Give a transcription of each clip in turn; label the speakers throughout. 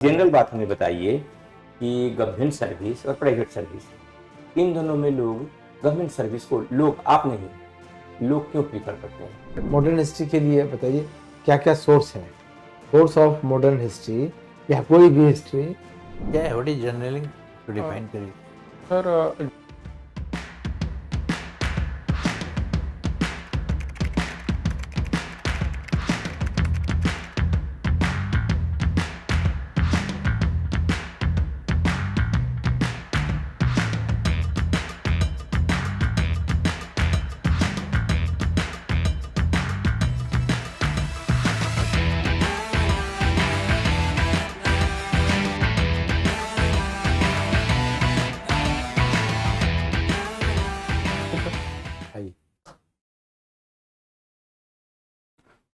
Speaker 1: General बात हमें बताइए कि गवर्नमेंट सर्विस और प्राइवेट सर्विस, इन दोनों में लोग गवर्नमेंट सर्विस को आप नहीं, लोग क्यों प्रीफर करते हैं?
Speaker 2: मॉडर्न हिस्ट्री के लिए बताइए क्या क्या सोर्स है, सोर्स ऑफ मॉडर्न हिस्ट्री या कोई भी हिस्ट्री।
Speaker 3: क्या है, what is journaling to define करिए
Speaker 4: सर।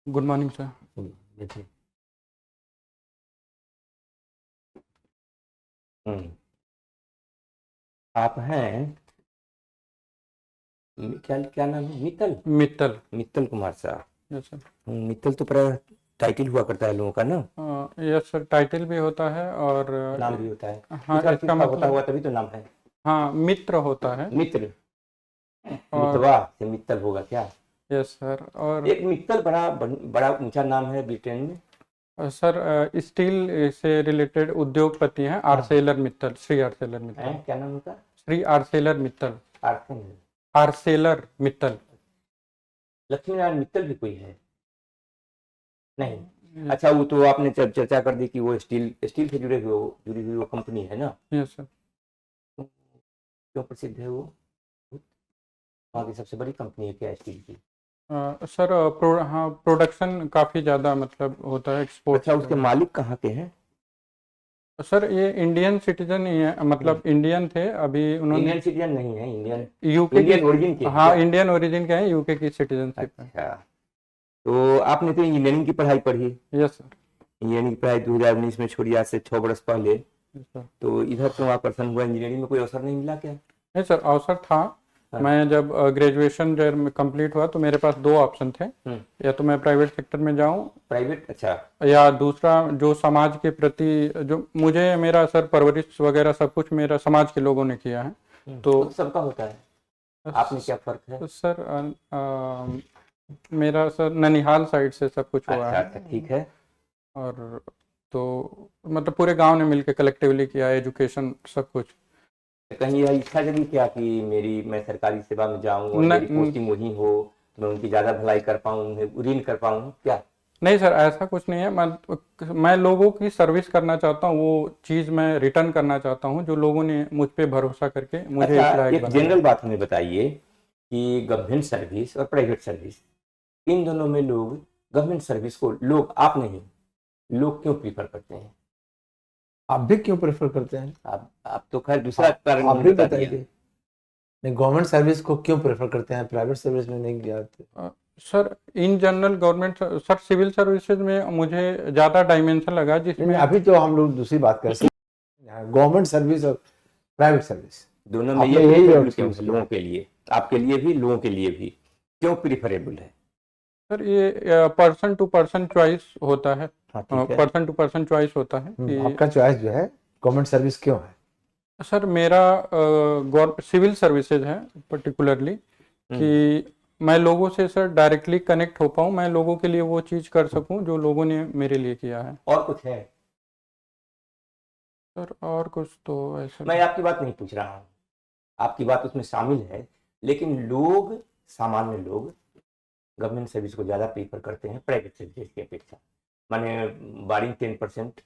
Speaker 4: Good morning sir.
Speaker 1: देखिए, आप हैं क्या क्या नाम है? मित्तल
Speaker 4: मित्तल।
Speaker 1: मित्तल कुमार साहब।
Speaker 4: Yes sir.
Speaker 1: मित्तल तो पूरा टाइटल हुआ करता है लोगों का ना,
Speaker 4: यस सर, टाइटल भी होता है और
Speaker 1: नाम भी होता है।
Speaker 4: हाँ,
Speaker 1: इसका
Speaker 4: इसका
Speaker 1: होता
Speaker 4: मतलब
Speaker 1: हुआ तभी तो नाम है।
Speaker 4: हाँ, मित्र होता है।
Speaker 1: मित्र,
Speaker 4: और
Speaker 1: मितवा से मित्तल होगा क्या?
Speaker 4: Yes sir. और
Speaker 1: एक मित्तल बड़ा ऊंचा नाम है ब्रिटेन में।
Speaker 4: सर, स्टील से रिलेटेड उद्योगपति हैं आर्सेलर मित्तल, श्री आर्सेलर मित्तल।
Speaker 1: क्या नाम होता?
Speaker 4: श्री आर्सेलर मित्तल।
Speaker 1: आर्थन।
Speaker 4: आर्सेलर मित्तल।
Speaker 1: लक्ष्मी नारायण मित्तल भी कोई है? नहीं। अच्छा, वो तो आपने चर्चा कर दी कि वो स्टील से जुड़ी हुई वो कंपनी है ना।
Speaker 4: Yes sir.
Speaker 1: क्यों प्रसिद्ध है वो? वहाँ की सबसे बड़ी कंपनी है क्या स्टील की?
Speaker 4: सर, हाँ, प्रोडक्शन काफ़ी ज़्यादा मतलब होता है, एक्सपोर्ट।
Speaker 1: अच्छा, उसके मालिक कहाँ के हैं?
Speaker 4: सर, ये इंडियन सिटीजन ही है, मतलब इंडियन थे, अभी उन्होंने
Speaker 1: इंडियन सिटीजन नहीं है,
Speaker 4: यूके
Speaker 1: इंडियन ओरिजिन के।
Speaker 4: हाँ, इंडियन ओरिजिन के हैं, यूके की सिटीजनशिप है।
Speaker 1: अच्छा, तो आपने तो इंजीनियरिंग की पढ़ाई पढ़ी?
Speaker 4: Yes sir.
Speaker 1: इंजीनियरिंग की पढ़ाई 2019 में छोड़ी, आज से 6 वर्ष पहले।
Speaker 4: Yes sir.
Speaker 1: तो इधर क्यों आकर्षण हुआ? इंजीनियरिंग में कोई अवसर नहीं मिला क्या?
Speaker 4: नहीं सर, अवसर था।
Speaker 1: हाँ।
Speaker 4: मैं जब ग्रेजुएशन जब कंप्लीट हुआ तो मेरे पास दो ऑप्शन थे, या तो मैं प्राइवेट सेक्टर में जाऊं,
Speaker 1: प्राइवेट? अच्छा।
Speaker 4: या दूसरा जो समाज के प्रति जो मुझे मेरा सर परवरिश वगैरह सब कुछ मेरा समाज के लोगों ने किया है। तो
Speaker 1: सबका होता है, आपने क्या फर्क है?
Speaker 4: सर, मेरा सर ननिहाल साइड से सब कुछ हुआ है।
Speaker 1: अच्छा, ठीक है।
Speaker 4: और तो मतलब पूरे गांव ने मिलकर कलेक्टिवली किया, एजुकेशन सब कुछ।
Speaker 1: कहीं यह इच्छा जगी क्या कि मैं सरकारी सेवा में जाऊं और मेरी पोस्टिंग वही हो, तो मैं उनकी ज्यादा भलाई कर पाऊं, उन्हें ऋण कर पाऊं क्या?
Speaker 4: नहीं सर, ऐसा कुछ नहीं है। मैं लोगों की सर्विस करना चाहता हूँ, वो चीज़ मैं रिटर्न करना चाहता हूँ जो लोगों ने मुझ पे भरोसा करके मुझे
Speaker 1: अच्छा,
Speaker 4: इस लायक
Speaker 1: एक
Speaker 4: बनाया।
Speaker 1: जनरल बात हमें बताइए कि गवर्नमेंट सर्विस और प्राइवेट सर्विस, इन दोनों में लोग गवर्नमेंट सर्विस को आप नहीं, लोग क्यों प्रीफर करते हैं?
Speaker 2: आप भी क्यों प्रेफर करते हैं?
Speaker 1: आप तो खैर दूसरा कारण
Speaker 2: आप भी
Speaker 1: बता दिया।
Speaker 2: बताइए, नहीं गवर्नमेंट सर्विस को क्यों प्रेफर करते हैं, प्राइवेट सर्विस में नहीं जाते?
Speaker 4: Sir, in general government sir civil services में मुझे ज़्यादा डायमेंशन लगा, जिसमें
Speaker 2: अभी तो हम लोग दूसरी बात कर सकते हैं, गवर्नमेंट सर्विस और प्राइवेट सर्विस
Speaker 1: दोनों में
Speaker 2: आपने
Speaker 1: यही
Speaker 2: यही
Speaker 1: क्यों है? लोगों के लिए, आपके लिए भी, लोगों के लिए भी क्यों प्रीफरेबल है?
Speaker 4: सर, ये पर्सन टू पर्सन चॉइस होता है।
Speaker 1: हाँ, ठीक है।
Speaker 4: पर्सन टू पर्सन चॉइस होता है कि
Speaker 2: आपका चॉइस जो है गवर्नमेंट सर्विस क्यों है?
Speaker 4: सर, मेरा सिविल सर्विसेज है पर्टिकुलरली, कि मैं लोगों से सर डायरेक्टली कनेक्ट हो पाऊँ, मैं लोगों के लिए वो चीज़ कर सकूं जो लोगों ने मेरे लिए किया है।
Speaker 1: और कुछ है?
Speaker 4: सर, और कुछ तो ऐसा
Speaker 1: मैं आपकी बात नहीं पूछ रहा हूँ, आपकी बात उसमें शामिल है, लेकिन लोग, सामान्य लोग गवर्नमेंट सर्विस को ज़्यादा प्रीफर करते हैं प्राइवेट सर्विस की अपेक्षा, माने बारिंग 10%।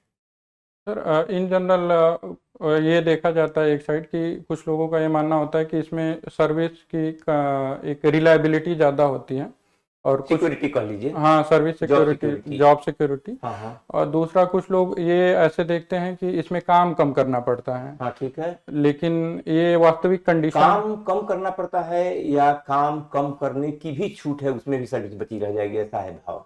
Speaker 4: सर, इन जनरल ये देखा जाता है एक साइड कि कुछ लोगों का ये मानना होता है कि इसमें सर्विस की एक रिलायबिलिटी ज़्यादा होती है, और कुछ
Speaker 1: सिक्योरिटी कह लीजिए।
Speaker 4: हाँ, सर्विस सिक्योरिटी, जॉब सिक्योरिटी।
Speaker 1: हाँ।
Speaker 4: और दूसरा कुछ लोग ये ऐसे देखते हैं कि इसमें काम कम करना पड़ता है।
Speaker 1: हाँ, ठीक है।
Speaker 4: लेकिन ये वास्तविक कंडीशन,
Speaker 1: काम कम करना पड़ता है या काम कम करने की भी छूट है, उसमें भी सर्विस बची रह जाएगी, ऐसा है भाव?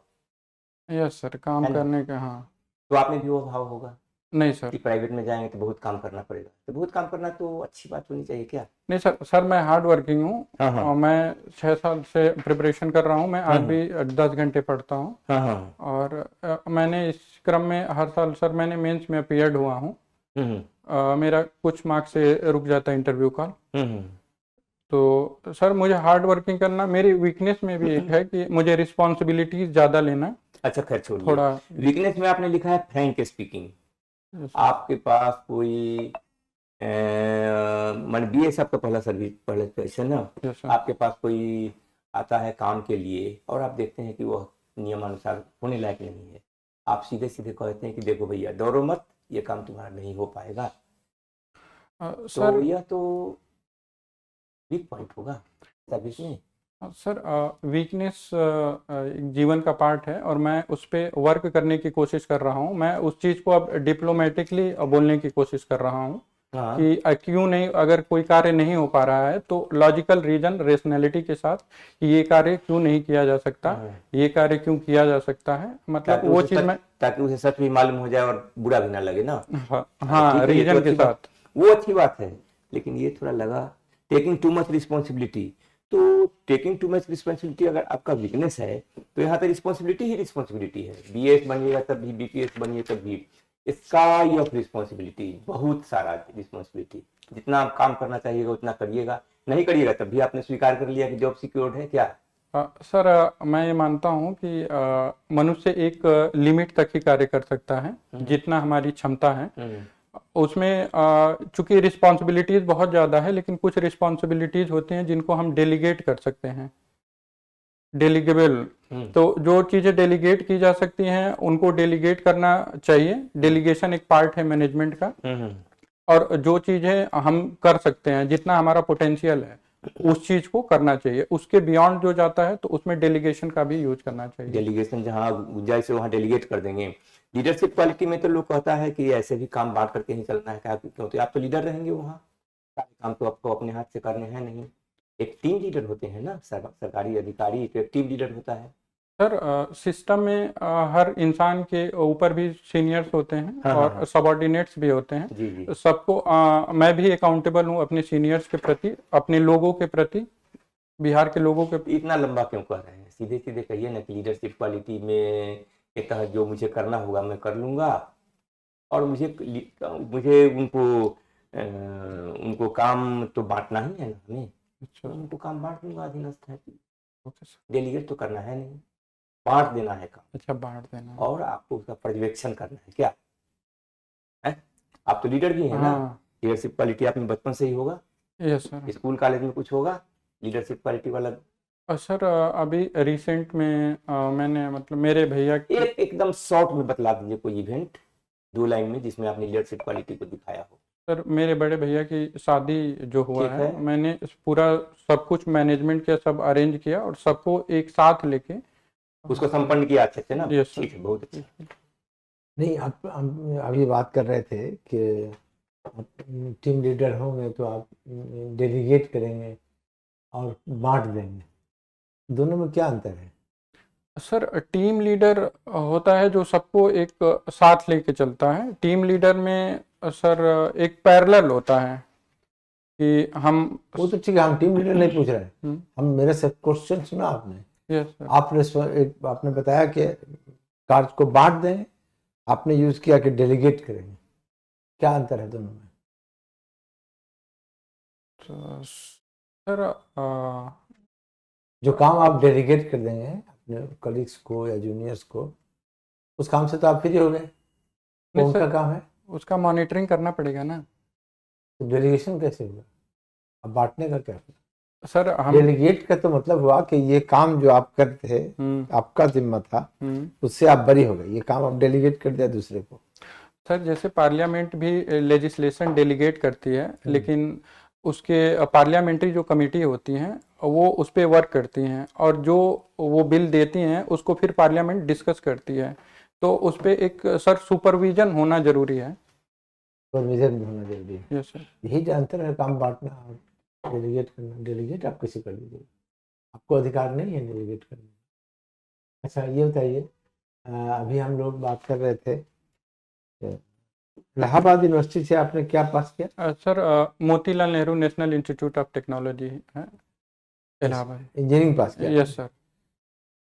Speaker 4: यस सर, काम
Speaker 1: है ना?
Speaker 4: करने का। हाँ,
Speaker 1: तो आपने भी वो भाव होगा।
Speaker 4: नहीं सर,
Speaker 1: कि प्राइवेट में जाएंगे तो बहुत काम करना पड़ेगा? तो बहुत काम करना तो अच्छी बात होनी चाहिए क्या?
Speaker 4: नहीं सर, सर मैं हार्ड वर्किंग हूँ।
Speaker 1: हाँ हाँ
Speaker 4: और मैं 6 साल से प्रिपरेशन कर रहा हूँ। मैं आज भी 10 घंटे पढ़ता हूँ।
Speaker 1: हाँ हाँ।
Speaker 4: और मैंने इस क्रम में हर साल सर मैंने मेंस में अपीयर्ड हुआ हूँ।
Speaker 1: हम्म
Speaker 4: मेरा कुछ मार्क्स से रुक जाता है इंटरव्यू का।
Speaker 1: हम्म।
Speaker 4: तो सर मुझे हार्ड वर्किंग करना, मेरी वीकनेस में भी एक है कि मुझे रिस्पॉन्सिबिलिटीज ज़्यादा लेना
Speaker 1: अच्छा खैर छोड़िए,
Speaker 4: थोड़ा।
Speaker 1: वीकनेस में आपने लिखा है फ्रैंक स्पीकिंग।
Speaker 4: यस
Speaker 1: आपके पास कोई मान बी एस आपका पहला सर्विस पहले पैसे ना,
Speaker 4: सर।
Speaker 1: आपके पास कोई आता है काम के लिए और आप देखते हैं कि वह नियमानुसार होने लायक नहीं है, आप सीधे सीधे कहते हैं कि देखो भैया दौड़ो मत, ये काम तुम्हारा नहीं हो पाएगा, तो
Speaker 4: सर
Speaker 1: यह तो वीक पॉइंट होगा सर्विस में।
Speaker 4: सर वीकनेस एक जीवन का पार्ट है और मैं उस पर वर्क करने की कोशिश कर रहा हूँ। मैं उस चीज़ को अब डिप्लोमेटिकली बोलने की कोशिश कर रहा हूँ
Speaker 1: हाँ
Speaker 4: कि क्यों नहीं, अगर कोई कार्य नहीं हो पा रहा है तो लॉजिकल रीजन रेशनैलिटी के साथ ये कार्य क्यों नहीं किया जा सकता,
Speaker 1: हाँ।
Speaker 4: ये कार्य क्यों किया जा सकता है, मतलब
Speaker 1: ताकि
Speaker 4: वो
Speaker 1: उसे
Speaker 4: चीज़
Speaker 1: सच
Speaker 4: मैं।
Speaker 1: ताकि उसे सच भी मालूम हो जाए और बुरा भी ना लगे ना।
Speaker 4: हाँ,
Speaker 1: ठीक है, ये तो
Speaker 4: रीजन के
Speaker 1: अच्छी बात,
Speaker 4: साथ।
Speaker 1: वो अच्छी बात है। लेकिन ये थोड़ा लगा टेकिंग टू मच रिस्पॉन्सिबिलिटी। तो टेकिंग टू मच रिस्पॉन्सिबिलिटी अगर आपका वीकनेस है तो यहाँ पे रिस्पॉन्सिबिलिटी ही रिस्पॉन्सिबिलिटी है। बीएस बनिएगा तब भी, बीपीएस बनिए तब भी, स्काई ऑफ रिस्पॉन्सिबिलिटी, बहुत सारा रिस्पॉन्सिबिलिटी। जितना आप काम करना चाहिएगा उतना करिएगा, नहीं करिएगा तब भी आपने स्वीकार कर लिया कि जॉब सिक्योर्ड है क्या?
Speaker 4: सर मैं ये मानता हूँ कि मनुष्य एक लिमिट तक ही कार्य कर सकता है, जितना हमारी क्षमता है। उसमें चूंकि रिस्पॉन्सिबिलिटीज बहुत ज़्यादा है, लेकिन कुछ रिस्पॉन्सिबिलिटीज होती हैं जिनको हम डेलीगेट कर सकते हैं, डेलीगेबल। तो जो चीज़ें डेलीगेट की जा सकती हैं उनको डेलीगेट करना चाहिए। डेलीगेशन एक पार्ट है मैनेजमेंट का। और जो चीज़ें हम कर सकते हैं, जितना हमारा पोटेंशियल है उस चीज को करना चाहिए। उसके बियॉन्ड जो जाता है तो उसमें डेलीगेशन का भी यूज करना चाहिए।
Speaker 1: डेलीगेशन जहाँ गुंजाइश है वहाँ डेलीगेट कर देंगे। लीडरशिप क्वालिटी में तो लोग कहता है कि ऐसे भी काम बांट करके ही चलना है, क्या क्योंकि आप तो लीडर रहेंगे वहाँ, सारे काम तो आपको अपने हाथ से करने हैं नहीं। एक टीम लीडर होते हैं ना, सरकारी अधिकारी तो एक टीम लीडर होता है।
Speaker 4: सर सिस्टम में हर इंसान के ऊपर भी सीनियर्स होते हैं
Speaker 1: हाँ,
Speaker 4: और
Speaker 1: हाँ।
Speaker 4: सबॉर्डिनेट्स भी होते हैं।
Speaker 1: जी जी।
Speaker 4: सबको मैं भी अकाउंटेबल हूँ अपने सीनियर्स के प्रति, अपने लोगों के प्रति, बिहार के लोगों के।
Speaker 1: इतना लंबा क्यों कह रहे हैं? सीधे सीधे कहिए ना कि लीडरशिप क्वालिटी में के तहत जो मुझे करना होगा मैं कर लूंगा, और मुझे उनको काम तो बांटना ही है ना हमें,
Speaker 4: अच्छा,
Speaker 1: तो उनको काम बांट दूंगा अधीनस्थ है।
Speaker 4: Okay sir.
Speaker 1: डेलीगेट तो करना है नहीं, बांट देना है काम,
Speaker 4: अच्छा, बांट देना।
Speaker 1: और आपको उसका पर्यवेक्षण करना है क्या है? आप तो लीडर भी हैं ना,
Speaker 4: हाँ,
Speaker 1: लीडरशिप क्वालिटी आप में बचपन से ही होगा,
Speaker 4: यस सर।
Speaker 1: स्कूल कॉलेज में कुछ होगा लीडरशिप क्वालिटी वाला?
Speaker 4: सर अभी रिसेंट में मैंने मतलब मेरे भैया की।
Speaker 1: एकदम शॉर्ट में बतला दीजिए कोई इवेंट 2 लाइन में जिसमें आपने लीडरशिप क्वालिटी को दिखाया हो।
Speaker 4: सर मेरे बड़े भैया की शादी जो हुआ
Speaker 1: ठीक
Speaker 4: है,
Speaker 1: है।
Speaker 4: मैंने पूरा सब कुछ मैनेजमेंट किया, सब अरेंज किया और सबको एक साथ लेके
Speaker 1: उसको संपन्न किया अच्छे से ना?
Speaker 4: Yes sir.
Speaker 1: ठीक है, बहुत अच्छा।
Speaker 2: नहीं, आप हम अभी बात कर रहे थे कि टीम लीडर होंगे तो आप डेलीगेट करेंगे और बांट देंगे, दोनों में क्या अंतर है?
Speaker 4: सर टीम लीडर होता है जो सबको एक साथ लेके चलता है। टीम लीडर में सर एक पैरेलल होता है कि हम।
Speaker 2: वो तो ठीक है, हम टीम लीडर नहीं पूछ रहे हैं,
Speaker 4: हम्म,
Speaker 2: हम मेरे से क्वेश्चन सुना आपने।
Speaker 4: Yes sir.
Speaker 2: आपने बताया कि कार्य को बांट दें, आपने यूज किया कि डेलीगेट करेंगे, क्या अंतर है दोनों में?
Speaker 4: तो सर
Speaker 2: जो काम आप डेलीगेट कर देंगे अपने कलीग्स को या जूनियर्स को, उस काम से तो आप फ्री हो गए, वो
Speaker 4: नहीं
Speaker 2: उनका
Speaker 4: सर,
Speaker 2: काम है,
Speaker 4: उसका मॉनिटरिंग करना पड़ेगा ना।
Speaker 2: तो डेलीगेशन कैसे होगा? अब बांटने का क्या?
Speaker 4: सर हम।
Speaker 2: डेलीगेट का तो मतलब हुआ कि ये काम जो आप करते थे, आपका जिम्मा था, उससे आप बरी हो गए, ये काम आप डेलीगेट कर दिया दूसरे को।
Speaker 4: सर जैसे पार्लियामेंट भी लेजिस्लेशन डेलीगेट करती है, लेकिन उसके पार्लियामेंट्री जो कमेटी होती हैं वो उस पर वर्क करती हैं और जो वो बिल देती हैं उसको फिर पार्लियामेंट डिस्कस करती है। तो उस पर एक सर सुपरविजन होना जरूरी है।
Speaker 2: सुपरविजन भी होना जरूरी है।
Speaker 4: Yes sir.
Speaker 2: यही जो अंतर है, काम बांटना और डेलीगेट करना। डेलीगेट आप किसी कर लीजिए, आपको अधिकार नहीं है डेलीगेट करने। अच्छा ये बताइए, अभी हम लोग बात कर रहे थे इलाहाबाद यूनिवर्सिटी से आपने क्या पास किया?
Speaker 4: Sir Motilal Nehru National Institute of Technology है इलाहाबाद।
Speaker 2: इंजीनियरिंग पास किया?
Speaker 4: Yes sir.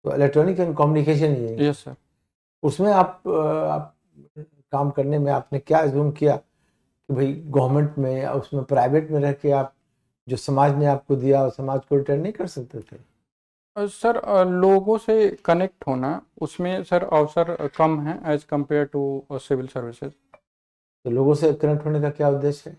Speaker 2: तो electronic and communication engineering,
Speaker 4: yes sir.
Speaker 2: उसमें आप काम करने में आपने क्या अज्यूम किया कि भाई गवर्नमेंट में या उसमें प्राइवेट में रह के आप जो समाज ने आपको दिया और समाज को रिटर्न नहीं कर सकते थे?
Speaker 4: सर लोगों से कनेक्ट होना उसमें सर अवसर कम है as compare to civil services.
Speaker 2: तो लोगों से कनेक्ट होने का क्या उद्देश्य है?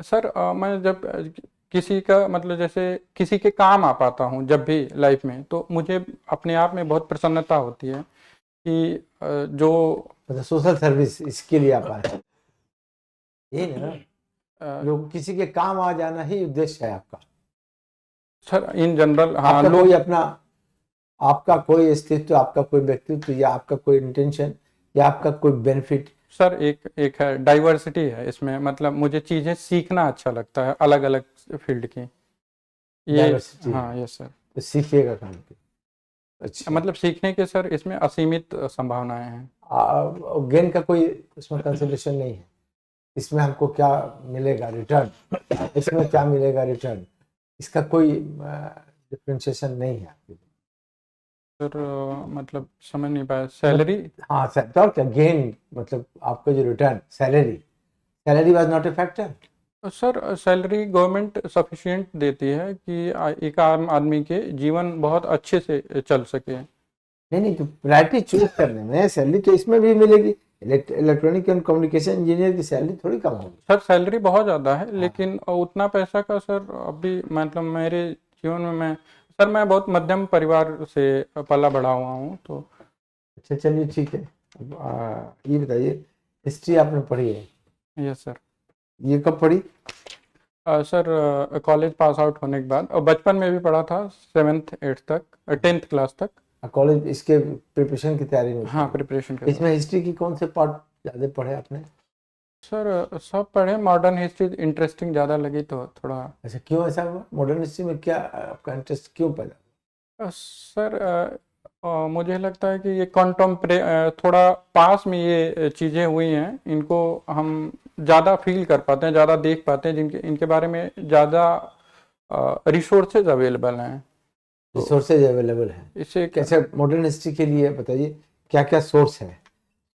Speaker 4: सर मैं जब किसी का मतलब जैसे किसी के काम आ पाता हूँ जब भी लाइफ में, तो मुझे अपने आप में बहुत प्रसन्नता होती है कि जो
Speaker 2: मतलब सोशल सर्विस इसके लिए आप आए, ये ना
Speaker 4: अ,
Speaker 2: लोग किसी के काम आ जाना ही उद्देश्य है आपका?
Speaker 4: सर इन जनरल हाँ
Speaker 2: आपका
Speaker 4: लोग
Speaker 2: कोई अपना, आपका कोई अस्तित्व, आपका कोई व्यक्तित्व या आपका कोई इंटेंशन या आपका कोई बेनिफिट?
Speaker 4: सर एक है डाइवर्सिटी है इसमें, मतलब मुझे चीज़ें सीखना अच्छा लगता है अलग अलग फील्ड की ये।
Speaker 2: डाइवर्सिटी,
Speaker 4: हाँ यस सर।
Speaker 2: तो सीखिएगा काम के। अच्छा,
Speaker 4: मतलब सीखने के सर इसमें असीमित संभावनाएं हैं।
Speaker 2: गेन का कोई उसमें कंसिडरेशन नहीं है, इसमें हमको क्या मिलेगा रिटर्न, इसमें क्या मिलेगा रिटर्न, इसका कोई डिफ्रेंशिएशन नहीं है आपके लिए।
Speaker 4: सर मतलब समझ नहीं पाया सैलरी।
Speaker 2: हाँ सर, तो क्या गेन, मतलब आपका जो return salary, salary was not a factor?
Speaker 4: Sir salary government sufficient देती है कि एक आम आदमी के जीवन बहुत अच्छे से चल सके।
Speaker 2: नहीं, तो प्रायोरिटी चूज करने में सैलरी तो इसमें भी मिलेगी। इलेक्ट्रॉनिक एंड कम्युनिकेशन इंजीनियर की सैलरी थोड़ी कम होगी।
Speaker 4: सर सैलरी बहुत ज़्यादा है लेकिन उतना पैसा का सर अभी मतलब मेरे जीवन में मैं बहुत मध्यम परिवार से पला बड़ा हुआ हूँ तो।
Speaker 2: अच्छा चलिए ठीक है। अब ये बताइए, हिस्ट्री आपने पढ़ी है,
Speaker 4: यस सर।
Speaker 2: ये कब पढ़ी?
Speaker 4: सर कॉलेज पास आउट होने के बाद, और बचपन में भी पढ़ा था 7th 8th तक 10th क्लास तक।
Speaker 2: कॉलेज इसके प्रिपरेशन की तैयारी में?
Speaker 4: हाँ प्रिपरेशन के
Speaker 2: इसमें हिस्ट्री की कौन से पार्ट ज़्यादा पढ़े आपने?
Speaker 4: सर सब पढ़े, मॉडर्न हिस्ट्री इंटरेस्टिंग ज़्यादा लगी तो थोड़ा।
Speaker 2: अच्छा, क्यों ऐसा हुआ? मॉडर्न हिस्ट्री में क्या आपका इंटरेस्ट क्यों पैदा?
Speaker 4: सर मुझे लगता है कि ये थोड़ा पास में ये चीज़ें हुई हैं, इनको हम ज़्यादा फील कर पाते हैं, ज़्यादा देख पाते हैं, जिनके इनके बारे में ज़्यादा रिसोर्सेज अवेलेबल हैं।
Speaker 2: रिसोर्सेज अवेलेबल है?
Speaker 4: इससे
Speaker 2: कैसे मॉडर्न हिस्ट्री के लिए बताइए, क्या क्या सोर्स है,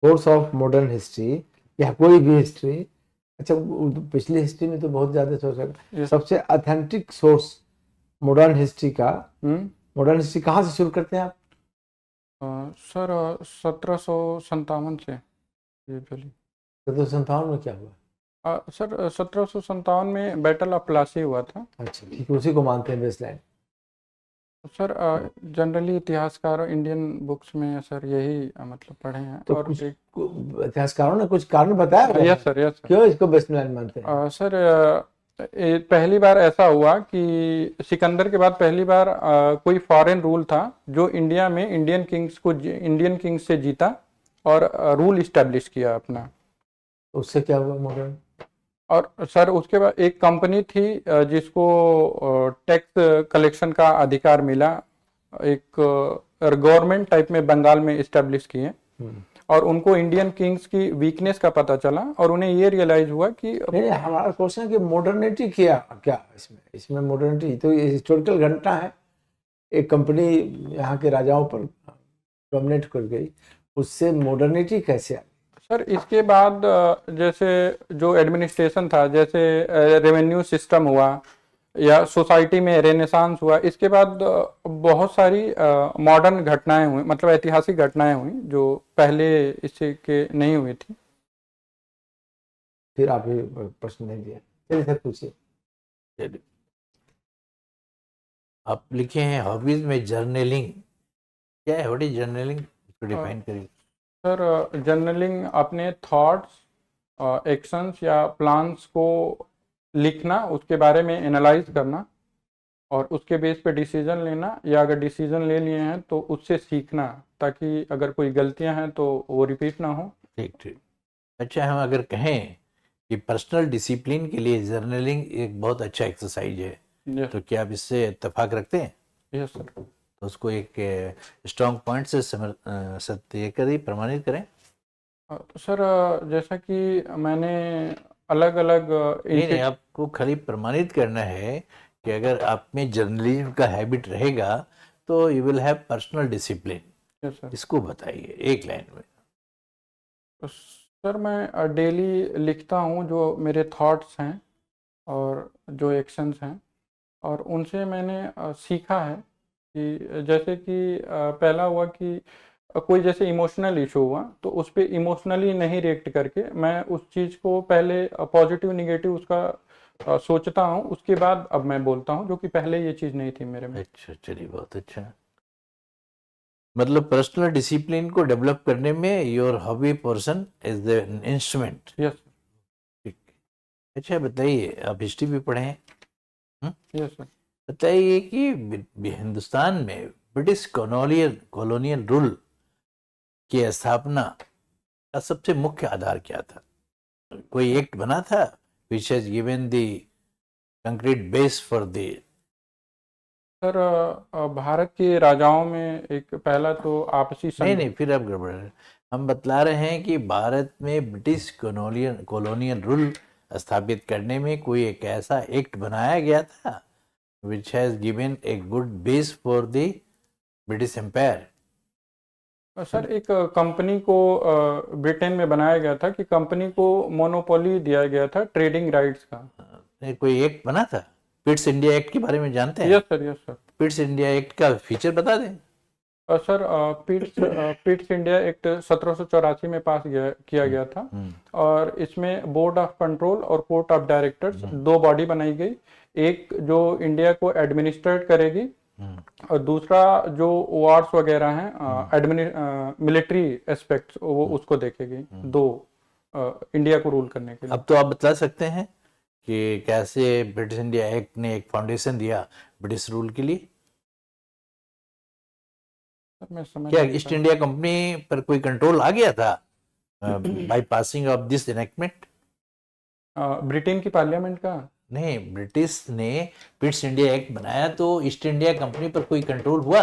Speaker 2: सोर्स ऑफ मॉडर्न हिस्ट्री या कोई भी हिस्ट्री? अच्छा, पिछली हिस्ट्री में तो बहुत ज़्यादा सोर्स है,
Speaker 4: Yes.
Speaker 2: सबसे ऑथेंटिक सोर्स मॉडर्न हिस्ट्री का,
Speaker 4: हम्म
Speaker 2: मॉडर्न हिस्ट्री कहाँ से शुरू करते हैं आप?
Speaker 4: सर 1757 से यूजुअली।
Speaker 2: 1757 में क्या हुआ?
Speaker 4: सर 1757 में बैटल ऑफ प्लासी हुआ था।
Speaker 2: अच्छा ठीक है, उसी को मानते हैं बेसलाइन।
Speaker 4: सर जनरली इतिहासकार इंडियन बुक्स में सर यही मतलब पढ़े हैं।
Speaker 2: तो
Speaker 4: और
Speaker 2: कुछ इतिहासकारों ने कुछ कारण बताया होगा
Speaker 4: यस सर
Speaker 2: क्यों इसको बेसलाइन मानते हैं?
Speaker 4: सर पहली बार ऐसा हुआ कि सिकंदर के बाद पहली बार कोई फॉरेन रूल था जो इंडिया में इंडियन किंग्स से जीता और रूल इस्टेब्लिश किया अपना।
Speaker 2: उससे क्या हुआ मॉडर्न?
Speaker 4: और सर उसके बाद एक कंपनी थी जिसको टैक्स कलेक्शन का अधिकार मिला, एक गवर्नमेंट टाइप में बंगाल में इस्टेब्लिश किए। और उनको इंडियन किंग्स की वीकनेस का पता चला और उन्हें ये रियलाइज हुआ कि
Speaker 2: नहीं, हमारा क्वेश्चन है कि मॉडर्निटी क्या क्या इसमें मॉडर्निटी तो हिस्टोरिकल घटना है, एक कंपनी यहाँ के राजाओं पर डोमिनेट कर गई, उससे मॉडर्निटी कैसे आ?
Speaker 4: सर इसके बाद जैसे जो एडमिनिस्ट्रेशन था, जैसे रेवेन्यू सिस्टम हुआ या सोसाइटी में रेनेसांस हुआ, इसके बाद बहुत सारी मॉडर्न घटनाएं हुई, मतलब ऐतिहासिक घटनाएं हुई जो पहले इससे के नहीं हुई थी।
Speaker 2: फिर आप ये प्रश्न नहीं दिया, चलिए सर पूछिए।
Speaker 3: चलिए, आप लिखे हैं हॉबीज में जर्नलिंग, क्या है? व्हाट इज जर्नलिंग, इसको डिफाइन करिए।
Speaker 4: सर जर्नलिंग अपने थॉट्स एक्शंस या प्लान्स को लिखना, उसके बारे में एनालाइज करना और उसके बेस पे डिसीजन लेना, या अगर डिसीजन ले लिए हैं तो उससे सीखना ताकि अगर कोई गलतियां हैं तो वो रिपीट ना हो।
Speaker 3: ठीक ठीक। अच्छा, हम अगर कहें कि पर्सनल डिसिप्लिन के लिए जर्नलिंग एक बहुत अच्छा एक्सरसाइज है,
Speaker 4: यस
Speaker 3: तो क्या आप इससे इत्तेफाक रखते हैं?
Speaker 4: Yes sir.
Speaker 3: तो उसको एक स्ट्रॉन्ग पॉइंट से सत्य करें, प्रमाणित करें।
Speaker 4: तो सर जैसा कि मैंने अलग अलग
Speaker 3: नहीं, आपको खाली प्रमाणित करना है कि अगर आप में जर्नलिज्म का हैबिट रहेगा तो you will have personal discipline.
Speaker 4: Yes sir.
Speaker 3: इसको बताइए एक लाइन में।
Speaker 4: तो सर मैं डेली लिखता हूँ जो मेरे थॉट्स हैं और जो एक्शंस हैं, और उनसे मैंने सीखा है कि जैसे कि पहला हुआ कि कोई जैसे इमोशनल इशू हुआ तो उस पे इमोशनली नहीं रिएक्ट करके मैं उस चीज़ को पहले पॉजिटिव निगेटिव उसका सोचता हूँ, उसके बाद अब मैं बोलता हूँ, जो कि पहले ये चीज़ नहीं थी मेरे में।
Speaker 3: अच्छा, चलिए बहुत अच्छा। मतलब पर्सनल डिसिप्लिन को डेवलप करने में your hobby person is the instrument.
Speaker 4: Yes
Speaker 3: ठीक। अच्छा बताइए, आप हिस्ट्री भी पढ़े हैं?
Speaker 4: Yes sir.
Speaker 3: बताइए कि हिंदुस्तान में ब्रिटिश कॉलोनियल रूल की स्थापना का सबसे मुख्य आधार क्या था? कोई एक्ट बना था which has given the concrete base for the।
Speaker 4: Sir Bharat के राजाओं में एक पहला तो आपसी
Speaker 3: नहीं, फिर आप गड़बड़ है। हम बतला रहे हैं कि भारत में ब्रिटिश कॉलोनियल रूल स्थापित करने में कोई एक ऐसा एक्ट बनाया गया था which has given a good base for the British Empire।
Speaker 4: Sir एक कंपनी को ब्रिटेन में बनाया गया था कि कंपनी को मोनोपोली दिया गया था ट्रेडिंग राइट्स का।
Speaker 3: कोई एक्ट बना था? पिट्स इंडिया एक्ट के बारे में जानते हैं?
Speaker 4: Yes sir, yes sir.
Speaker 3: Pitt's India act का फीचर बता दें।
Speaker 4: सर पिट्स इंडिया एक्ट 1784 में पास किया गया था, और इसमें बोर्ड ऑफ कंट्रोल और कोर्ट ऑफ डायरेक्टर्स दो बॉडी बनाई गई, एक जो इंडिया को एडमिनिस्ट्रेट करेगी और दूसरा जो वार्स वगैरह हैं मिलिट्री एस्पेक्ट्स वो उसको देखेगी, दो इंडिया को रूल करने के लिए।
Speaker 3: अब तो आप बता सकते हैं कि कैसे ब्रिटिश इंडिया एक्ट ने एक फाउंडेशन दिया ब्रिटिश रूल के लिए?
Speaker 4: मैं समझ
Speaker 3: क्या
Speaker 4: नहीं
Speaker 3: ईस्ट
Speaker 4: पाया।
Speaker 3: इंडिया कंपनी पर कोई कंट्रोल आ गया था by passing of this enactment?
Speaker 4: Britain की पार्लियामेंट का?
Speaker 3: नहीं, ब्रिटिश ने पिट्स इंडिया एक्ट बनाया तो ईस्ट इंडिया कंपनी पर कोई कंट्रोल हुआ?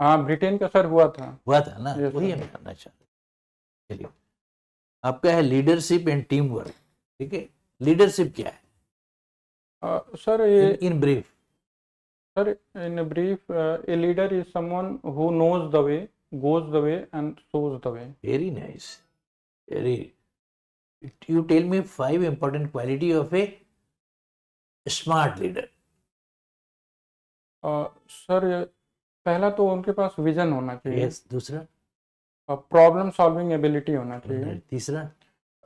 Speaker 4: हाँ, ब्रिटेन का सर हुआ था
Speaker 3: ना।
Speaker 4: Yes,
Speaker 3: वही
Speaker 4: sir.
Speaker 3: हम जानना चाहते। चलिए, आपका है लीडरशिप एंड टीम वर्क। ठीक है, लीडरशिप क्या है
Speaker 4: सर ये
Speaker 3: in brief?
Speaker 4: Sir, in a brief, a leader is someone who knows the way, goes the way, and shows the way.
Speaker 3: Very nice. Very. You tell me 5 important quality of a smart leader.
Speaker 4: Sir पहला तो उनके पास vision होना चाहिए।
Speaker 3: Yes. दूसरा?
Speaker 4: Problem solving ability होना चाहिए।
Speaker 3: तीसरा?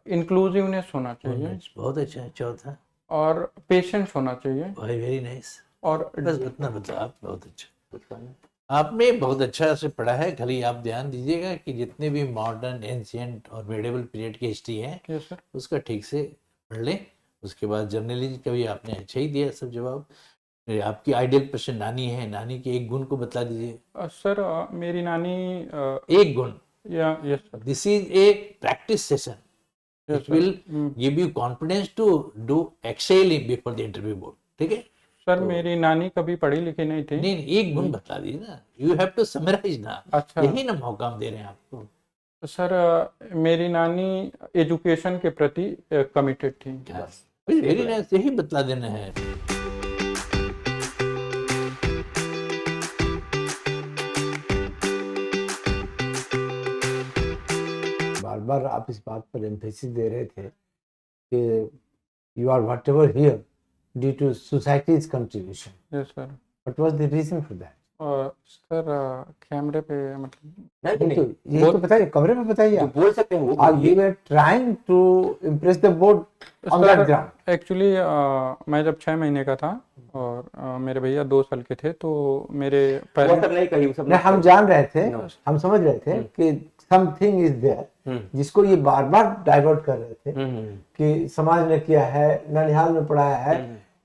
Speaker 4: Inclusiveness होना चाहिए।
Speaker 3: बहुत अच्छा। चौथा?
Speaker 4: और पेशेंस होना चाहिए।
Speaker 3: Very nice.
Speaker 4: और
Speaker 3: बस इतना बता, आप बहुत अच्छा। आपने बहुत अच्छा से पढ़ा है, खाली आप ध्यान दीजिएगा कि जितने भी मॉडर्न, एंशिएंट और मेडिवल पीरियड की हिस्ट्री है
Speaker 4: यस सर,
Speaker 3: उसका ठीक से पढ़ लें। उसके बाद जर्नलिज्म का भी आपने अच्छा ही दिया सब जवाब। आपकी आइडियल पर्सन नानी है, नानी के एक गुण को बता दीजिए।
Speaker 4: सर मेरी नानी
Speaker 3: एक गुण?
Speaker 4: Yes sir.
Speaker 3: This is a practice session. It will give you confidence to do excel before the interview board. ठीक है
Speaker 4: सर, मेरी नानी कभी पढ़ी लिखी नहीं थी।
Speaker 3: नहीं, एक गुण बता दीजिए ना। यू हैव टू समराइज ना।
Speaker 4: अच्छा,
Speaker 3: यही ना मौका हम दे रहे हैं आपको।
Speaker 4: सर मेरी नानी एजुकेशन के प्रति कमिटेड थी।
Speaker 3: वेरी नाइस, यही बतला देना है।
Speaker 2: बार बार आप इस बात पर एम्फेसिस दे रहे थे कि you are whatever here due to society's contribution.
Speaker 4: Yes sir.
Speaker 2: What was the reason for that?
Speaker 4: Sir कैमरे पे मतलब
Speaker 2: ये तो बताइए, कमरे में बताइए। आप
Speaker 1: बोल सकते हैं वो
Speaker 2: Are you were trying to impress the board on that ground?
Speaker 4: Actually मैं जब 6 महीने का था और मेरे भैया 2 साल के थे, तो मेरे
Speaker 1: वो सब नहीं कही, वो सब
Speaker 2: नहीं, हम जान रहे थे, हम समझ रहे थे कि समथिंग इज देयर, जिसको ये बार बार डाइवर्ट कर रहे थे कि समाज ने किया है, ननिहाल में पढ़ाया है,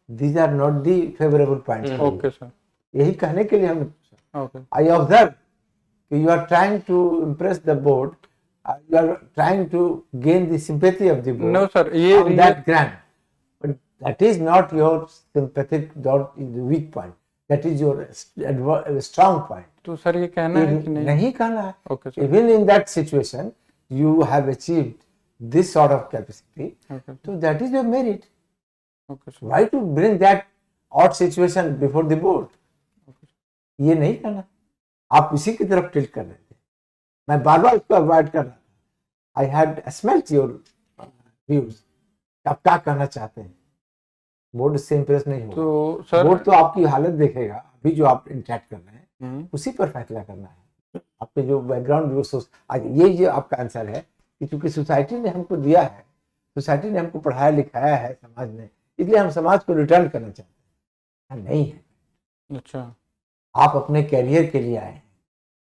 Speaker 2: these are not the favourable points.
Speaker 4: Okay sir.
Speaker 2: यही कहने के लिए हम
Speaker 4: ओके।
Speaker 2: आई ऑब्जर्व कि you are trying to impress the board, you are trying to gain the sympathy of the board.
Speaker 4: No sir, ये
Speaker 2: on that ground, but that is not your sympathetic, not the weak point. That is your strong point.
Speaker 4: तो sir ये कहना है कि नहीं?
Speaker 2: नहीं कहना है।
Speaker 4: Okay sir.
Speaker 2: Even in that situation, you have achieved this sort of capacity,
Speaker 4: Okay.
Speaker 2: so that is your merit.
Speaker 4: Okay, sir.
Speaker 2: Why to bring that odd situation before the board? ये नहीं करना, आप इसी की तरफ टिल्ट कर रहे थे, मैं बार बार उसको अवॉइड कर रहा था। I had smelt your views, आप क्या कहना चाहते हैं। बोर्ड इससे इम्प्रेस नहीं होगा,
Speaker 4: तो सर
Speaker 2: बोर्ड तो आपकी हालत देखेगा, अभी जो आप इंटरेक्ट कर रहे हैं उसी पर फैसला करना है। आपके जो बैकग्राउंड जो सोच, आज ये आपका आंसर है कि चूंकि सोसाइटी ने हमको दिया है, सोसाइटी ने हमको पढ़ाया लिखाया है समाज ने, इसलिए हम समाज को रिटर्न करना चाहते हैं। नहीं है,
Speaker 4: अच्छा
Speaker 2: आप अपने कैरियर के लिए आए हैं,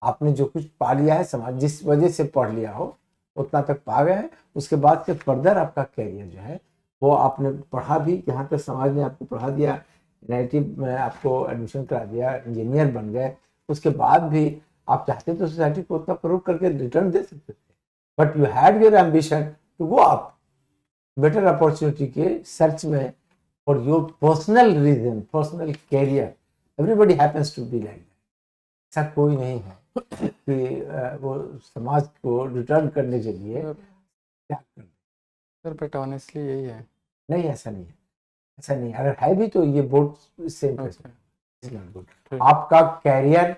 Speaker 2: आपने जो कुछ पा लिया है, समाज जिस वजह से पढ़ लिया हो उतना तक पा गए हैं, उसके बाद से फर्दर आपका कैरियर जो है वो आपने पढ़ा भी, जहाँ तक समाज ने आपको पढ़ा दिया, NIT में आपको एडमिशन करा दिया, इंजीनियर बन गए, उसके बाद भी आप चाहते तो सोसाइटी को उतना प्रूव करके रिटर्न दे सकते थे, but you had your ambition to go up, better opportunity के सर्च में for your personal reason, personal career. Everybody happens to be like that. ऐसा कोई नहीं है कि वो समाज को रिटर्न करने के लिए त्याग कर दे।
Speaker 4: सर बट ऑनेस्टली यही है।
Speaker 2: नहीं, ऐसा नहीं है, ऐसा नहीं है। अगर है भी तो ये बोर्ड से इम्प्रेस
Speaker 4: ठीक।
Speaker 2: आपका कैरियर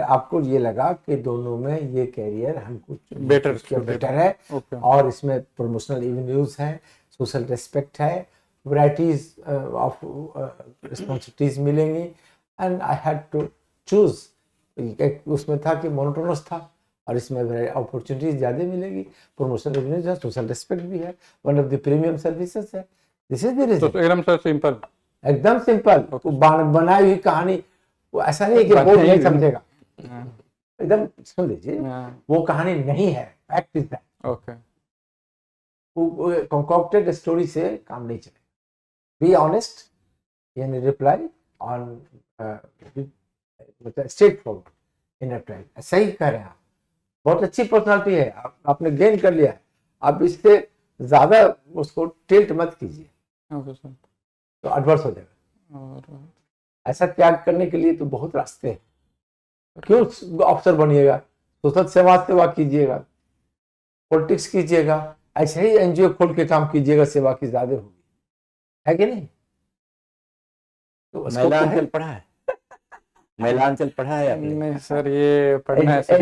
Speaker 2: आपको ये लगा कि दोनों में ये कैरियर हमको बेटर है,
Speaker 4: ओके
Speaker 2: और इसमें प्रमोशनल एवेन्यूज हैं, सोशल रेस्पेक्ट है, वैराइटीज ऑफ रिस्पॉन्सिबिलिटीज मिलेंगी, and I had to choose. उसमें था कि मोनोटोनस था, और इसमें अपॉर्चुनिटीज ज़्यादा मिलेगी, प्रमोशनल एवेन्यूज है, सोशल रेस्पेक्ट भी है, one of the premium services है। This is the reason.
Speaker 4: तो एकदम सर सिंपल,
Speaker 2: एकदम सिंपल। बनाई हुई कहानी, वो ऐसा नहीं कि बोर्ड नहीं समझेगा, एकदम सुन लीजिए, वो कहानी नहीं है, फैक्ट इज दैट।
Speaker 4: ओके
Speaker 2: वो कंकॉक्टेड स्टोरी से काम नहीं चलेगा। Be honest in reply on मतलब स्ट्रेट फॉरवर्ड इन रिप्लाई। सही कह रहे हैं आप, बहुत अच्छी पर्सनालिटी है, आपने गेन कर लिया है, आप इससे ज्यादा उसको टिल्ट मत कीजिए,
Speaker 4: ओके सर।
Speaker 2: तो एडवर्स हो जाएगा।
Speaker 4: और
Speaker 2: ऐसा त्याग करने के लिए तो बहुत रास्ते हैं। क्यों अफसर बनिएगा, सोशल समाज सेवा कीजिएगा, पॉलिटिक्स कीजिएगा, ऐसे ही NGO खोल के काम कीजिएगा, सेवा की ज्यादा होगी, है कि नहीं? तो उसको
Speaker 1: महिलांचल पढ़ा है? महिलांचल पढ़ा है आपने?
Speaker 4: नहीं सर, ये पढ़ना है सर,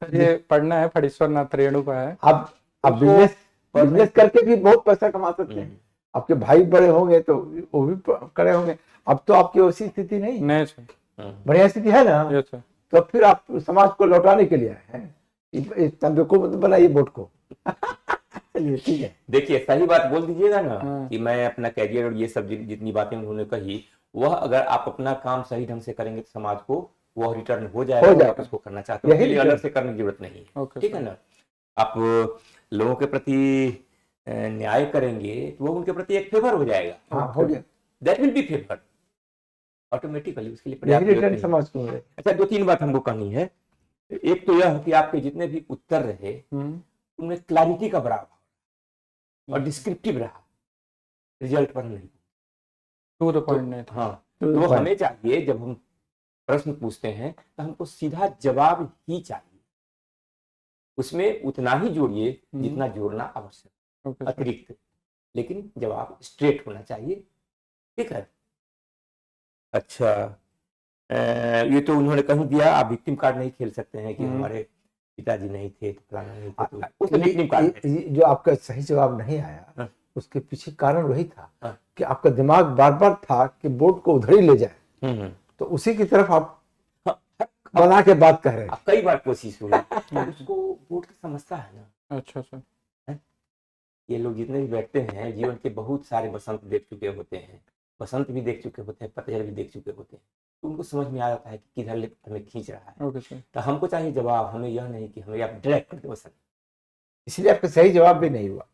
Speaker 4: ये पढ़ना है, फणीश्वर नाथ रेणु का है।
Speaker 2: आप बिजनेस करके भी बहुत पैसा कमा सकते हैं। आपके भाई बड़े होंगे तो वो भी करे होंगे। अब तो आपकी वैसी स्थिति नहीं
Speaker 4: सर,
Speaker 2: बढ़िया स्थिति है ना,
Speaker 4: यस सर।
Speaker 2: तो फिर आप समाज को लौटाने के लिए आए हैं, को बनाइए बोर्ड को। चलिए ठीक है।
Speaker 1: देखिए सही बात बोल दीजिएगा ना
Speaker 4: हाँ।
Speaker 1: कि मैं अपना कैरियर और ये सब जितनी बातें उन्होंने कही, वह अगर आप अपना काम सही ढंग से करेंगे तो समाज को वह रिटर्न हो जाएगा, और आप उसको करना चाहते हो,
Speaker 2: यही
Speaker 1: इसलिए अलग से करने की जरूरत नहीं है।
Speaker 4: ओके
Speaker 1: ठीक है ना? आप लोगों के प्रति न्याय करेंगे तो वो उनके प्रति एक फेवर हो जाएगा,
Speaker 2: हाँ, हो गया,
Speaker 1: that will be favour automatically, उसके लिए
Speaker 2: यही
Speaker 1: पर्याप्त जरूरत
Speaker 2: रिटर्न
Speaker 1: नहीं है।
Speaker 2: समाज को है।
Speaker 1: अच्छा, दो तीन बात हमको कहनी है। एक तो यह कि आपके जितने भी उत्तर रहे उनमें क्लैरिटी का बड़ा अभाव और डिस्क्रिप्टिव रहा, रिजल्ट पर नहीं।
Speaker 4: टू द पॉइंट नहीं था।
Speaker 1: हाँ, तो हमें चाहिए जब हम प्रश्न पूछते हैं तो हमको सीधा जवाब ही चाहिए, उसमें उतना ही जोड़िए जितना जोड़ना आवश्यक,
Speaker 4: ओके सर।
Speaker 1: अतिरिक्त, लेकिन जवाब स्ट्रेट होना चाहिए। ठीक है? अच्छा, ये तो उन्होंने कहीं दिया, आप विक्टिम कार्ड नहीं खेल सकते हैं कि हमारे पिताजी नहीं थे तो फलाना नहीं थे, तो उस विक्टिम कार्ड है।
Speaker 2: जो आपका सही जवाब नहीं आया,
Speaker 1: हाँ।
Speaker 2: उसके पीछे कारण वही था
Speaker 1: हाँ।
Speaker 2: कि आपका दिमाग बार बार था कि बोर्ड को उधर ही ले जाए, तो उसी की तरफ आप बना के बात कह रहे हैं।
Speaker 1: कई बार कोशिश हुई, उसको बोर्ड का समझता है ना।
Speaker 4: अच्छा सर।
Speaker 1: ये लोग जितने भी बैठते हैं जीवन के बहुत सारे बसंत देख चुके होते हैं, बसंत भी देख चुके होते हैं, पतझड़ भी देख चुके होते हैं, तो उनको समझ में आ जाता है कि किधर हमें खींच रहा है।
Speaker 4: Okay sir.
Speaker 1: तो हमको चाहिए जवाब, हमें यह नहीं कि हमें आप ड्रैग करते बसंत।
Speaker 2: इसलिए आपका सही जवाब भी नहीं हुआ।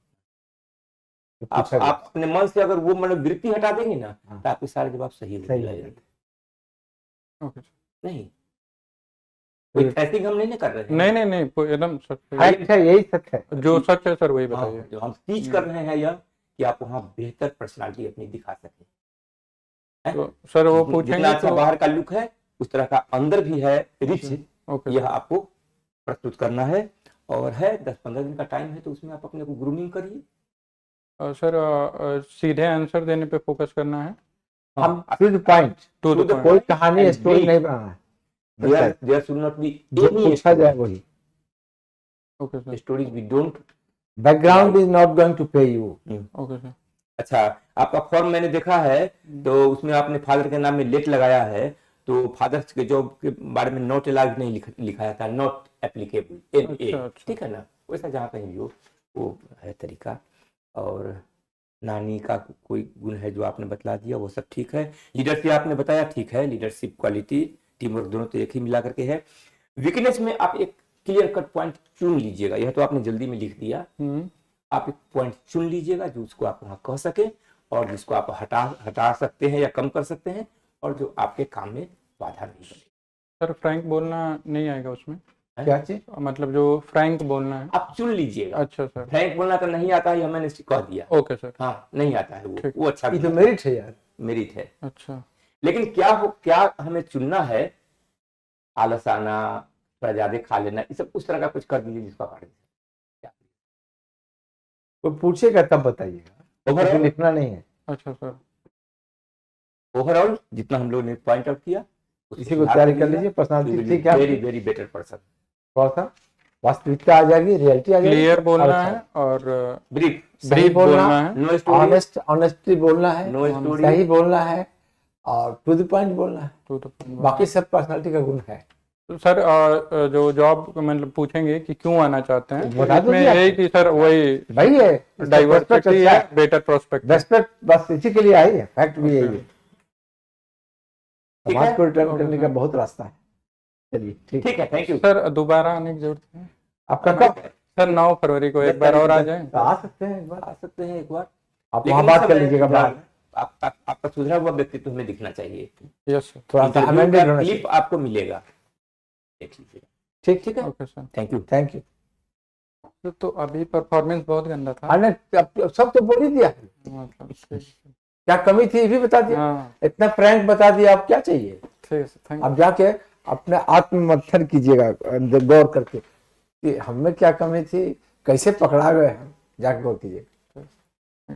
Speaker 1: आप अपने मन से अगर वो मनोवृत्ति हटा देंगे ना,
Speaker 2: हाँ।
Speaker 1: तो आपके सारे जवाब सही हो
Speaker 2: सही
Speaker 1: जाएंगे।
Speaker 4: Okay sir.
Speaker 1: नहीं, कोई ट्रैकिंग हम नहीं कर रहे हैं।
Speaker 4: नहीं नहीं नहीं, एकदम सच है।
Speaker 2: फैक्ट है, यही सच है।
Speaker 4: जो सच है सर वही
Speaker 1: हाँ,
Speaker 4: बताइए।
Speaker 1: जो हम टीच कर रहे हैं यह कि आप वहाँ बेहतर पर्सनालिटी अपनी दिखा सकें।
Speaker 4: तो सर वो
Speaker 1: जितना
Speaker 4: पूछेंगे
Speaker 1: अच्छा
Speaker 4: तो
Speaker 1: बाहर का लुक है उस तरह का अंदर भी है रिच,
Speaker 4: ओके
Speaker 1: यह आपको प्रस्तुत करना है और है 10-15 दिन का टाइम है, तो उसमें आप अपने को ग्रूमिंग करिए।
Speaker 4: सर सीधे आंसर देने पे फोकस करना है,
Speaker 2: हम to the point,
Speaker 4: to
Speaker 1: To
Speaker 4: the
Speaker 1: the
Speaker 4: point.
Speaker 2: कोई कहानी
Speaker 1: And
Speaker 2: स्टोरी
Speaker 1: brief.
Speaker 2: नहीं बनाना है,
Speaker 1: There should not be
Speaker 2: जो
Speaker 1: any
Speaker 2: पूछा जाए वही।
Speaker 4: Okay sir,
Speaker 1: stories we don't।
Speaker 2: Background is not going to pay you.
Speaker 4: Okay sir.
Speaker 1: अच्छा, आपका फॉर्म मैंने देखा है, तो उसमें आपने फादर के नाम में लेट लगाया है, तो फादर के जॉब के बारे में नॉट अलाउड नहीं लिखा जाता, नॉट एप्लीकेबल,
Speaker 4: अच्छा, अच्छा।
Speaker 1: ठीक है ना, वैसा जहाँ कहीं भी हो वो है तरीका। और नानी का कोई गुण है जो आपने बतला दिया, वो सब ठीक है। लीडरशिप आपने बताया, ठीक है, लीडरशिप क्वालिटी टीम वर्क दोनों तो एक ही मिला करके है। वीकनेस में आप एक क्लियर कट पॉइंट चुन लीजिएगा, यह तो आपने जल्दी में लिख दिया, आप एक पॉइंट चुन लीजिएगा जो उसको आप वहां कह सके और जिसको आप हटा सकते हैं या कम कर सकते हैं, और जो आपके काम में बाधा नहीं बने।
Speaker 4: सर फ्रैंक बोलना नहीं आएगा उसमें,
Speaker 2: क्या चीज?
Speaker 4: मतलब जो फ्रैंक बोलना है।
Speaker 1: आप चुन लीजिएगा।
Speaker 4: अच्छा सर,
Speaker 1: फ्रैंक बोलना तो नहीं आता है, मैंने कह दिया।
Speaker 4: ओके सर,
Speaker 1: हाँ, नहीं आता है
Speaker 4: ठीक।
Speaker 1: वो अच्छा
Speaker 2: ये तो मेरिट है यार।
Speaker 1: मेरिट है।
Speaker 4: अच्छा।
Speaker 1: लेकिन क्या हमें चुनना है, आलस आना, थोड़ा ज्यादा खा लेना, ये सब उस तरह का कुछ कर दीजिए जिसका कारण
Speaker 2: कोई पूछेगा तब बताइएगा,
Speaker 1: ओवरऑल
Speaker 2: मुझे लिखना नहीं है।
Speaker 4: अच्छा सर,
Speaker 1: ओवरऑल जितना हम लोग ने पॉइंट आउट किया
Speaker 2: इसी को तैयारी कर लीजिए। पर्सनालिटी ठीक है,
Speaker 1: वेरी वेरी बेटर पर्सन।
Speaker 2: थोड़ा सा वास्तविकता आ जाएगी, रियलिटी आ जाएगी,
Speaker 4: क्लियर बोलना
Speaker 2: और
Speaker 4: है और
Speaker 1: ब्रीफ,
Speaker 2: सही
Speaker 4: ब्रीफ
Speaker 2: बोलना,
Speaker 4: बोलना है,
Speaker 1: नो स्टोरी,
Speaker 2: ऑनेस्टली बोलना है,
Speaker 1: नो स्टोरी,
Speaker 2: सही बोलना है और टू द पॉइंट बोलना है।
Speaker 4: To the point.
Speaker 2: बाकी सब पर्सनालिटी का गुण है।
Speaker 4: तो सर जो जॉब मतलब पूछेंगे कि क्यों आना चाहते हैं,
Speaker 2: बता दो
Speaker 4: इसमें
Speaker 2: जी
Speaker 4: यही
Speaker 2: आपको।
Speaker 4: कि सर वही
Speaker 2: वही है,
Speaker 4: डाइवर्सिटी है, बेटर प्रोस्पेक्ट।
Speaker 2: रेस्पेक्ट बस इसी के लिए आई है, फैक्ट भी यही है।
Speaker 1: ठीक
Speaker 2: समाज
Speaker 1: है?
Speaker 2: को रिटर्न
Speaker 4: ओके
Speaker 2: करने
Speaker 4: सर।
Speaker 2: का बहुत रास्ता है। चलिए
Speaker 1: ठीक है, थैंक यू।
Speaker 4: सर दोबारा आने की जरूरत है
Speaker 2: आपका कब?
Speaker 4: सर? 9 फरवरी को एक बार और आ जाए।
Speaker 2: तो आ सकते हैं एक बार,
Speaker 1: आ सकते हैं एक बार,
Speaker 2: आप
Speaker 1: लेकिन
Speaker 2: वहाँ बात
Speaker 1: उस
Speaker 2: कर
Speaker 1: समय
Speaker 2: लीजिएगा बाहर।
Speaker 1: आपका सुधरा हुआ व्यक्तित्व हमें दिखना चाहिए।
Speaker 4: यस सर,
Speaker 2: थोड़ा सा
Speaker 1: इंटरव्यू
Speaker 2: अमेंडेड
Speaker 1: का
Speaker 2: होना
Speaker 1: क्लिप
Speaker 2: चाहिए।
Speaker 1: आपको मिलेगा, देख लीजिएगा।
Speaker 2: ठीक
Speaker 1: है,
Speaker 4: okay sir.
Speaker 1: Thank you.
Speaker 2: Thank you.
Speaker 4: तो अभी परफॉर्मेंस बहुत गंदा था,
Speaker 2: अरे अब सब तो बोल ही दिया,
Speaker 4: मतलब ठीक है।
Speaker 2: क्या कमी थी ये भी बता दिया,
Speaker 4: हाँ
Speaker 2: इतना फ्रैंक बता दिया, आप क्या चाहिए?
Speaker 4: ठीक है सर, थैंक
Speaker 2: अब जाके अपने आत्ममंथन कीजिएगा, गौर करके कि हम में क्या कमी थी, कैसे पकड़ा गए हम, जाके गौर कीजिएगा।
Speaker 4: यू।